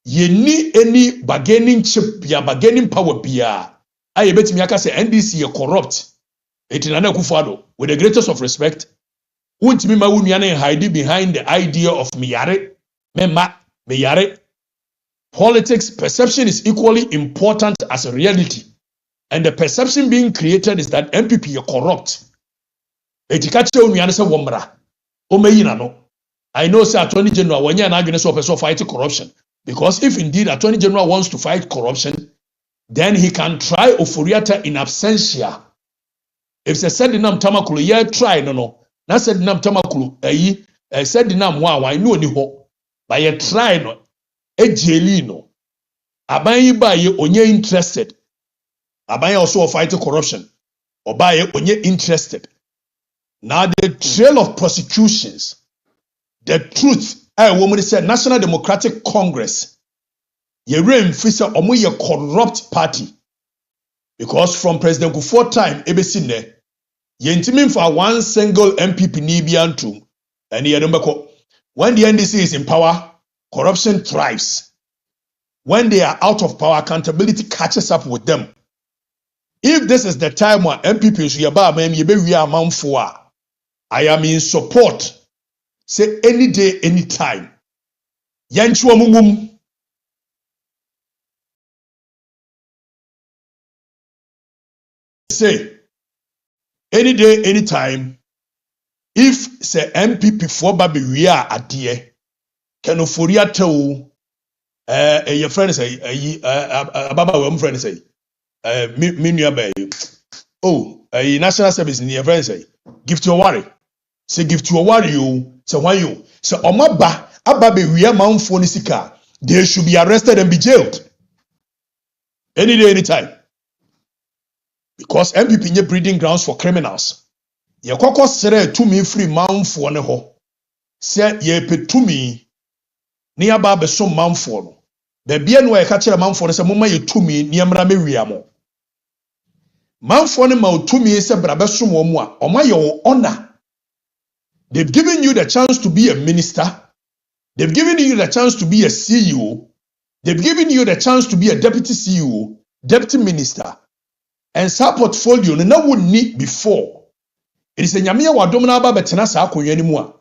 ye ni any bargaining chip ya bargaining power bia aye betimi aka say NDC ye corrupt etinana Akufo-Addo with the greatest of respect untimi ma wunua na hide behind the idea of miyare memma meyare. Politics perception is equally important as a reality, and the perception being created is that MPP ye corrupt etikache wunua na say womra o meyina no. I know say Attorney General when you are going to fight corruption, because if indeed Attorney General wants to fight corruption, then he can try Oforiata in absentia. If they said the name Tamakulu, yeah, try no. Now said the name Tamakulu, said the name wow, I know ni ho, but you try no, jelino. Abayi ba ye onye interested. Abayi also fight corruption. Obaye onye interested. Now the trail of prosecutions. The truth, woman said National Democratic Congress, ye re-emphasize omo ye corrupt party. Because from President Akufo time, ebesine, ye intimin for one single MPP ni biantum, and ye don't when the NDC is in power, corruption thrives. When they are out of power, accountability catches up with them. If this is the time when MPP should yaba men ye be we amount for, I am in support. Say any day, any time. Yanchua mumum. Say any day, any time. If say MPP for baby we are at the can Oforia tell your friend say Ababa your friend say Minya bay. Oh, national service in your friend say give to a worry. Say give to a worry. So why you? So Omaba Ababe we are Mount Fonisika. They should be arrested and be jailed. Any day, any time. Because MPP nye breeding grounds for criminals. Ye kwakwa sere tumi free Mount Foneho. Say ye pe tumi ni aba be so Mount Fono. Bebia no e ka kire Mount Fono se moma ye tumi ni amra me wiamo. Mount Fono ma tumi se brabe so mo mu a oma ye wo honor. They've given you the chance to be a minister. They've given you the chance to be a CEO. They've given you the chance to be a deputy CEO, deputy minister. And sa portfolio no would need before. It is a nyamia wa domina ba betena sa akonwa ni mu a.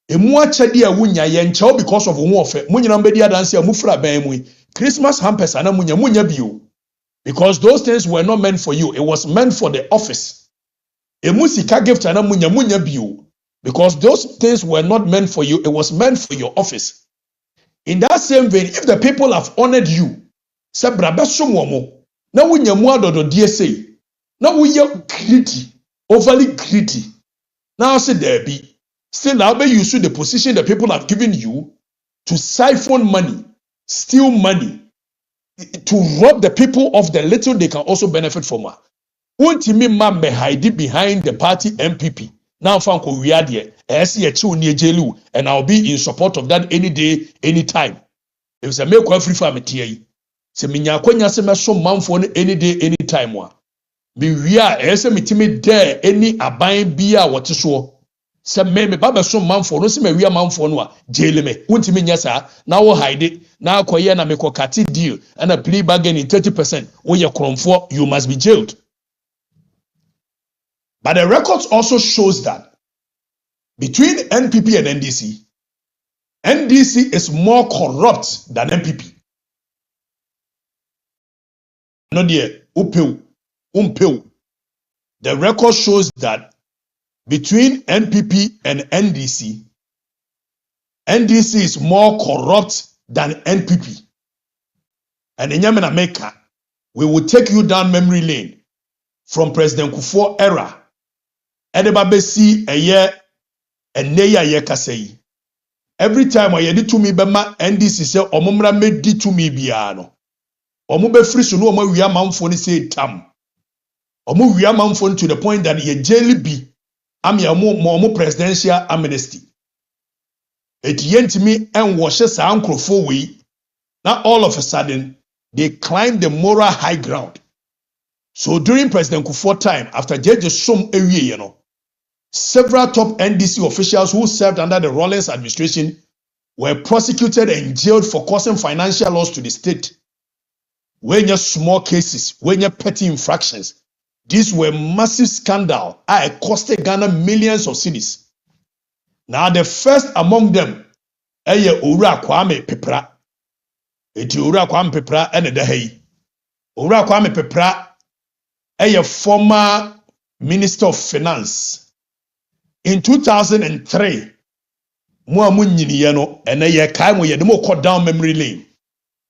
Emu achade a wunya ye nche because of won ofe. Munyina mbedi adanse a mufra ban mu. Christmas hampers ana munya bio. Because those things were not meant for you. It was meant for the office. Emu sika gift ana munya bio. Because those things were not meant for you, it was meant for your office. In that same vein, if the people have honored you, say brabesomo, now we do DSA, now we are greedy, overly greedy. Now say there be, still now be you the position the people have given you to siphon money, steal money, to rob the people of the little they can also benefit from. Won't me man be hide behind the party MPP? Now, Fanko, we are there. And I'll be in support of that any day, any time. If it's a make Afrifa material, se minya kwenya se me so manfo any day, any time. Be we are ese mitimi there any aban bia wote so. Se me baba so manfo no se me we are manfo no a jail me. Untimi nya sa na wo hide na akoye na me kokati deal and a plea bargaining 30%. When you kromfo, you must be jailed. But the records also shows that between NPP and NDC, NDC is more corrupt than NPP. No dear, umpeu. The record shows that between NPP and NDC, NDC is more corrupt than NPP. And in America, we will take you down memory lane from President Akufo era. Edeba see a year and neya ye kasei. Every time I yedi to me bema NDC say omumra medi to me biano. Omu be free so no omu wi amanfo ni say tam. Omu wi amanfo to the point that ye jelly be am ya mo presidential amnesty. Et yentimi en washe sa ankrofo we. Now all of a sudden they climb the moral high ground. So during President Akufo time, after Jeje Som Ewie, several top NDC officials who served under the Rawlings administration were prosecuted and jailed for causing financial loss to the state. When you small cases, when you petty infractions, these were massive scandal. I costed Ghana millions of cedis. Now the first among them, Owura Kwame Pepra. Eti Owura Kwame Pepra ene de hei. Owura Kwame Pepra former Minister of Finance. In 2003, mo nyini ye no ene ye kai mo ye de mo cut down memory lane.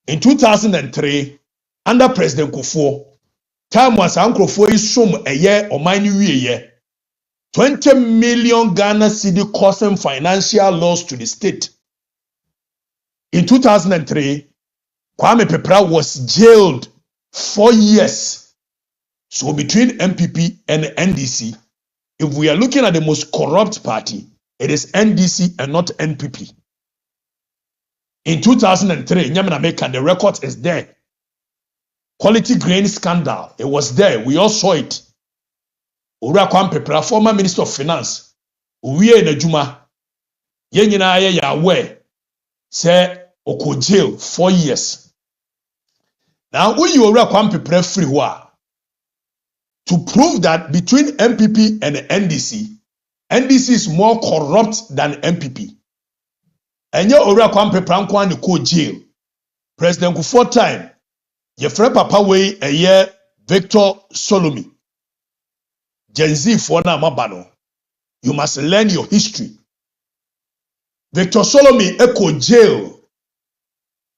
In 2003, under President Kufuor, time was Ankrofo isum eye oman ni wiye 20 million Ghana cedi causing financial loss to the state. In 2003, Kwame Pepra was jailed 4 years. So between MPP and NDC, if we are looking at the most corrupt party, it is NDC and not NPP. In 2003, Nyamenameka, the record is there. Quality grain scandal, it was there. We all saw it. Owura Kwame Pepra, former Minister of Finance, Uwie Najuma, Yenyina ye aware, say oko jail 4 years. Now, who you Owura Kwame Pepra free to prove that between MPP and NDC, NDC is more corrupt than MPP. And your Owura Kwame Pepra nkwa ko jail. President Kufuor time, your friend Papa way a year Victor Solomi. Gen Z for na mabano. You must learn your history. Victor Solomi echo jail.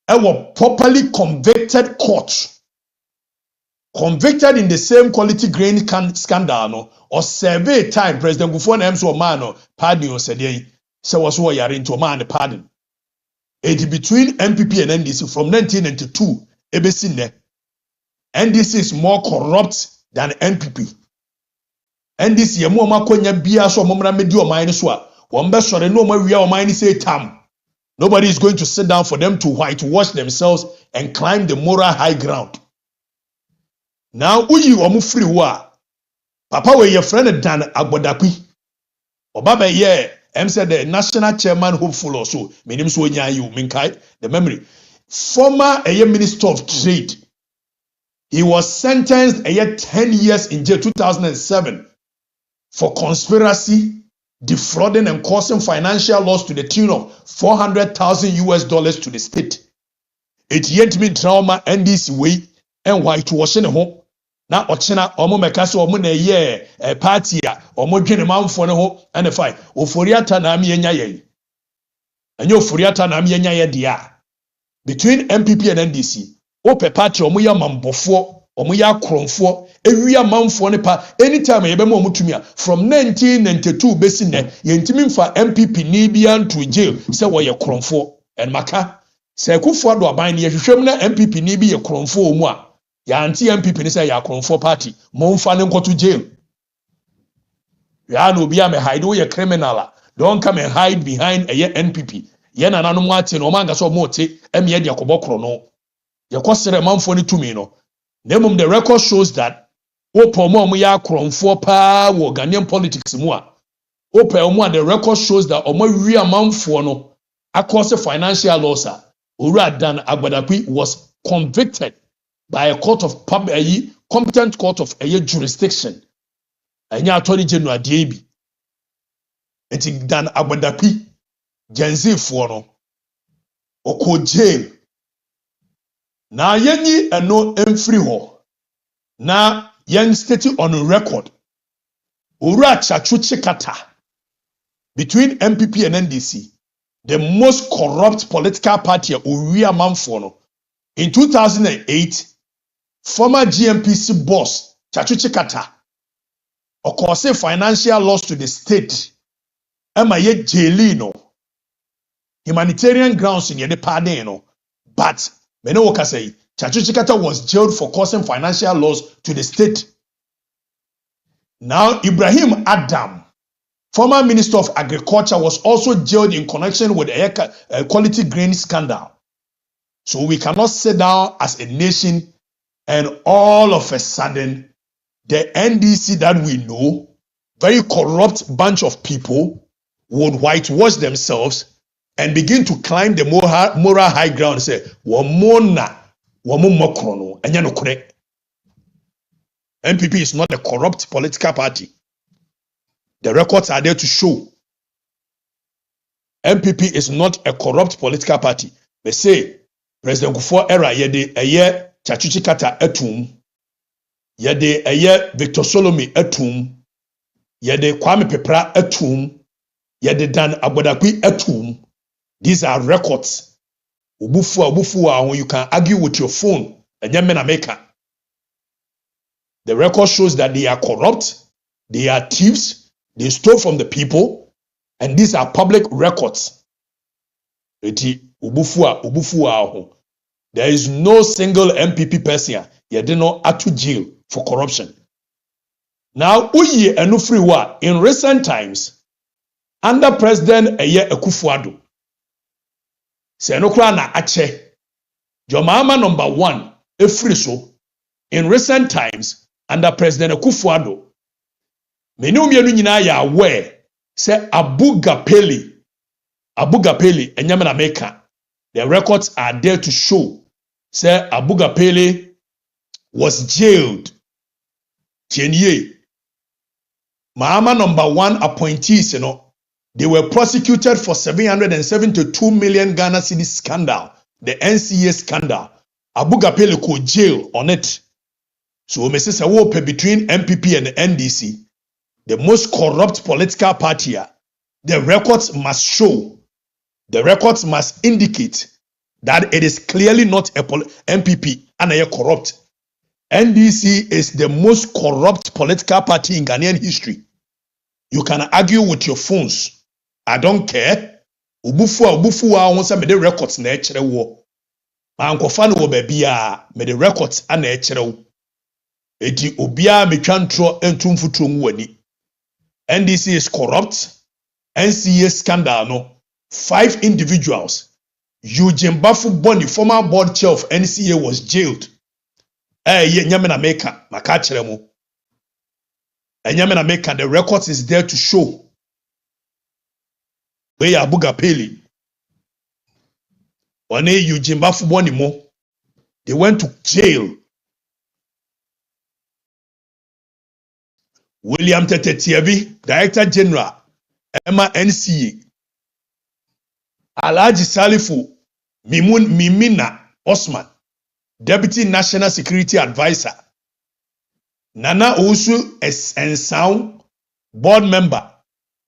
Ewo properly convicted court. Convicted in the same quality grain scandal no, or survey time President Kufuor na emso man no pardon o sede say was wo yare into man pardon. It between MPP and NDC from 1992 ebesi ne. NDC is more corrupt than NPP. NDC ye mo makonya bia so momra medi o man so a wo mbe sore no ma wia o man say tam. Nobody is going to sit down for them to whitewash themselves and climb the moral high ground. Now, uyi omu free wa. Papa we your friend Dan Agbodapi. Obaba ye, said the national chairman hopeful also. Meaning so you minkai the memory. Former Minister of Trade. He was sentenced 10 years in jail 2007 for conspiracy, defrauding and causing financial loss to the tune of $400,000 to the state. It yet mean trauma NDC way and whitewashing home. Na ochina omo mekase omo na ye party a omo dwene manfo ne ho ene fine oforiata na am yenya ye enye oforiata na am yenya ye dia between MPP and NDC ope party omo ya mambofo omo ya kronfo ewia manfo ne pa anytime ye be ma omo tumi a from 1992 besi ne ye ntimi mfa MPP ni bia nto jail se wo ye kronfo en maka se Kufuor do aban ne ye hwehwem na MPP ni bi ye kronfo omu a ya anti MPP ni say ya kronfo party mo mfa ne nkoto jail ya no bia me hide we criminal don't come and hide behind a NPP ye na nanu mo ate no manga so mo te eme de akobokro no ye kwosere manfo ne tumi no nemum the record shows that omo ya kronfo pa wo Ghanaian politics mu a omo the record shows that omo wi amanfo no akose financial loss a Owura Dan Agbodapi was convicted by a court of competent court of a jurisdiction. Anya attorney general DAB. Enti Dan Agbodapi Gen Z for no oko jail. Na yenyi eno emfiri ho. Na yen state on record. Owura Sh0cking between MPP and NDC, the most corrupt political party Owura manfo no. In 2008, former GMPC boss Sh0cking caused financial loss to the state. Ema ye jaili no humanitarian grounds in the pardon no, but me no waka say Sh0cking was jailed for causing financial loss to the state. Now Ibrahim Adam, former Minister of Agriculture, was also jailed in connection with a quality grain scandal. So we cannot sit down as a nation and all of a sudden the NDC that we know, very corrupt bunch of people, would whitewash themselves and begin to climb the moral high ground and say, Wamona, Wamumokrono, and Yanokure. NPP is not a corrupt political party. The records are there to show. NPP is not a corrupt political party. They say, President Kufuor era, yede eye Sh0cking kata etum, yede eye Victor Solomon etum, yede Kwame Pepra etum, yede Dan Abodakwi etum. These are records. Ubufu, you can argue with your phone. The record shows that they are corrupt, they are thieves, they stole from the people, and these are public records. There is no single MPP person you did not out to jail for corruption. Now, in recent times, under President Akufo-Addo, Senokra na ache, Jomama number 1, Efriso, in recent times, under President Akufo-Addo, many nyina ya aware, say Abu Gapeli, Enyamena Meka, the records are there to show, say Abu Gapeli was jailed. Tienye, Mahama number 1 appointees, they were prosecuted for 772 million Ghana cedi scandal, the NCA scandal. Abu Gapeli go jail on it. So we say war between MPP and the NDC, the most corrupt political party. The records must show, the records must indicate that it is clearly not a MPP and a corrupt. NDC is the most corrupt political party in Ghanaian history. You can argue with your phones. I don't care. Ubufu won say me the records na ekere wo. Ankofa no ba bia me the records ana ekere wo. Eti obia metwa ntro entumfutro mu wani. NDC is corrupt. NCA scandal no. 5 individuals. Eugene Bafu Boni, former board chair of NCA, was jailed. Nyamena Meka, makachere Nyamena Meka, the records is there to show. Where Abu Gapeli, one Eugene Bafu Boni mo, they went to jail. William Tetetievi, Director General, Emma NCA. Alhaji Salifu Mimina Osman, Deputy National Security Advisor. Nana Owusu Ensao, Board Member.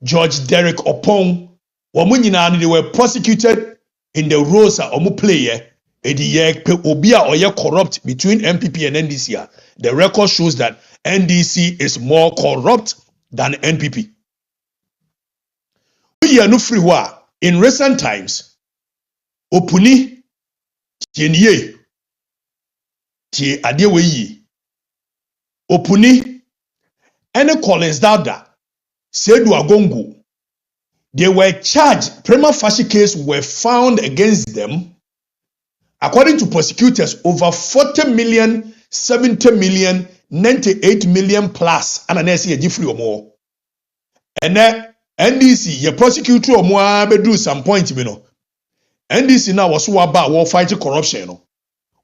George Derek Opong. They were prosecuted in the roles of Omu player. Obia Oye corrupt between MPP and NDC. The record shows that NDC is more corrupt than NPP. We are no free war. In recent times, Opuni, Tienye, Tie Adeweyi, Opuni, and Collins Dada, Sedu Agongu, they were charged, prima facie case were found against them. According to prosecutors, over 40 million, 70 million, 98 million plus, and an essay free or more. And then NDC, your prosecutor or more do some point, NDC now was so about war fighting corruption,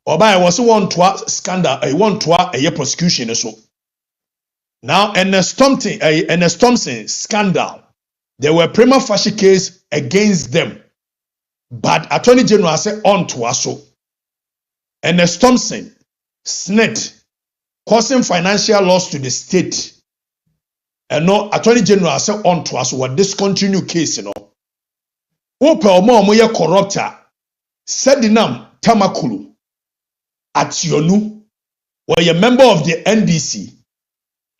or by was one to scandal, a one to a year prosecution. So now, and a Thompson scandal, there were prima facie case against them, but Attorney General said on to us so. And Thompson snit causing financial loss to the state. And no Attorney General said on to us what discontinue case, Ope omo corrupter said the name Tamakulu at Yonu were a member of the NDC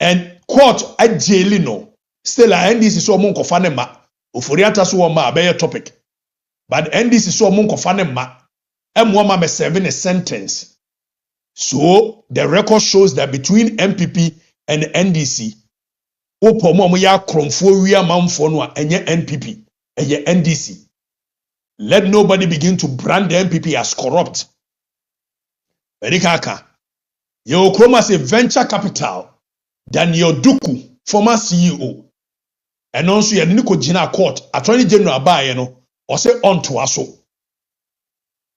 and court at jailino. Still, NDC so monko fanema. Ufuriata so ma be topic. But NDC so monko fanema. M1 me serving a sentence. So the record shows that between MPP and NDC, Opomo ya kromfo wi amamfo no enye NPP, enye NDC. Let nobody begin to brand the MPP as corrupt. Erikaka, your Kroma say venture capital, Daniel Duku, former CEO. And also, you Niko Jina Court, Attorney General Bayeno, or say on to us.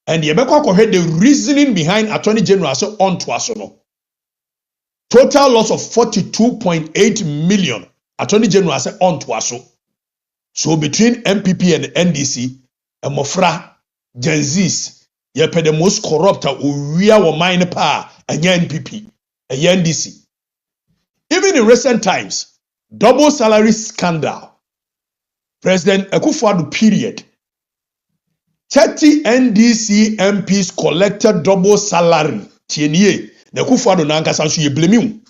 And the the reasoning behind Attorney General say on to us. Total loss of 42.8 million. Attorney General say on to us. So between MPP and NDC, and Mofra, Gen Zs, ye the most corrupt we are mine power and NPP and NDC. Even in recent times, double salary scandal. President Akufo-Addo period. 30 NDC MPs collected double salary. Tienye, Akufo-Addo na nkasa so ye blame you.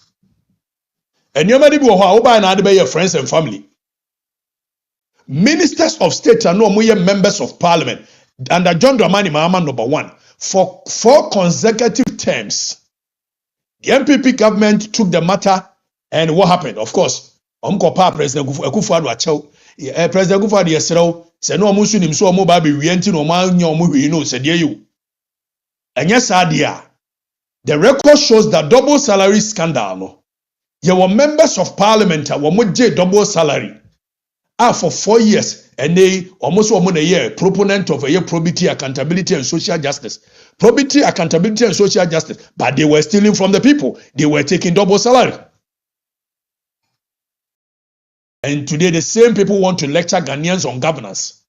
And you may be oba na ade be your friends and family. Ministers of state are no more members of parliament under John Dramani Mahama #1 for 4 consecutive terms. The MPP government took the matter, and what happened? Of course, President Akufo-Addo achew. President Akufo-Addo yesrew se no omusu nim so omo ba be wienti no ma nya omo hwi no se de you. Enya sadia. The record shows that double salary scandal no. There were members of parliament who were double salary. For 4 years, and they almost 1 year proponent of a year probity, accountability, and social justice. Probity, accountability, and social justice, but they were stealing from the people. They were taking double salary. And today, the same people want to lecture Ghanaians on governance.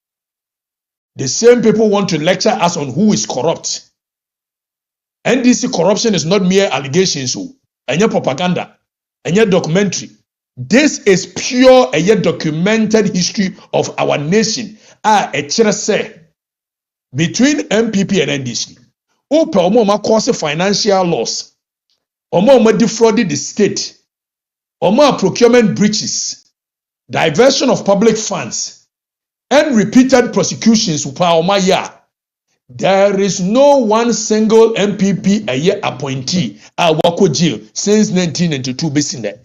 The same people want to lecture us on who is corrupt. NDC corruption is not mere allegations, and your propaganda, and your documentary. This is pure a yet documented history of our nation. Say between MPP and NDC. Omo cause financial loss. Omo defrauded the state. Omo procurement breaches, diversion of public funds, and repeated prosecutions. There is no one single MPP a year appointee wako jail since 1992 based in there.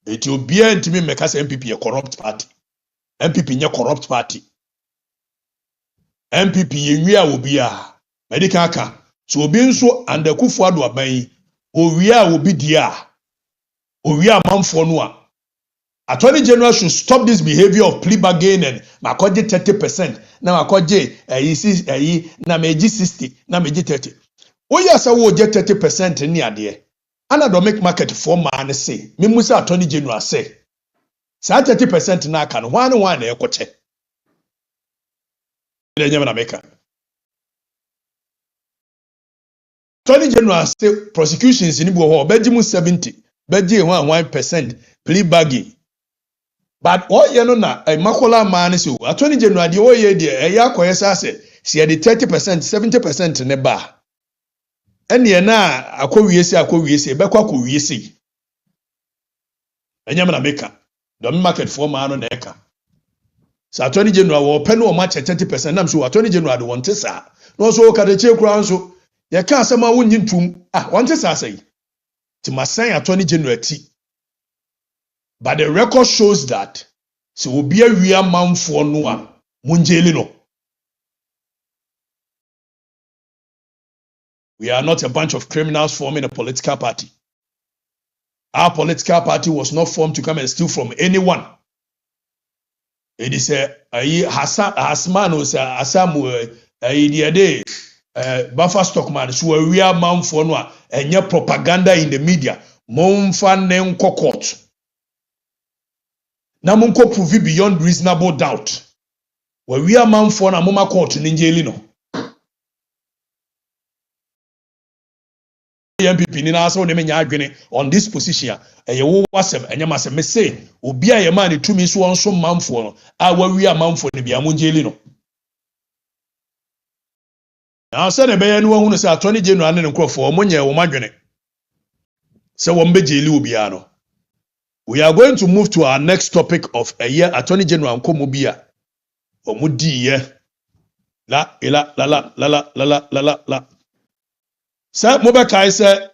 It will be to me make us MPP a corrupt party. MPP a corrupt party. MPP yenwia will be a medical car. So being so and the Akufo-Addo aban owia will be dia. Owia manfo no a. Attorney General should stop this behavior of plea bargain and makoje 30%. Na makoje na meji 60, na meji 30. Oya sa wo je 30% ni ade. Ana do make market for man say. Me musa Attorney General say. Sa 30% na aka no one na ekoche. Ile nyama na meka. Attorney General say prosecutions ni bo ho beji mu 70, beji 1% plea bargain. But all you know na makola man say Attorney General the oye de eya koyesa say see the 30%, 70% ne ba. Ene na akọwiese bekwa akọwiese enyam na meka don market for man na eka so Attorney General wo pe no ma 30% nam so Attorney General de wonte sa no so Okatakyie kura nso ye ka asema wonyi ntum wonte sa sai ti masan Attorney General ti, but the record shows that so obi awia manfo no a munjeli no. We are not a bunch of criminals forming a political party. Our political party was not formed to come and steal from anyone. It is a Hasman or Asamu Buffer Stockman, so we are man for no and your propaganda in the media. Monfan nem court. Namunko prove beyond reasonable doubt. Where we are man for na mama court in Injelino. MPP ni na so ne menya adwene on this position e wo wasem enyama se me say obi a ye man ni tumi so onso manfo no a wawi a manfo ne bia monjeli no na se ne be ye no hunu se Attorney General ne nkrofo omonye wo madwene se wo mbejeli obi a no. We are going to move to our next topic of a year Attorney General nkomo bia omudi ye la. Sir, Mobekai said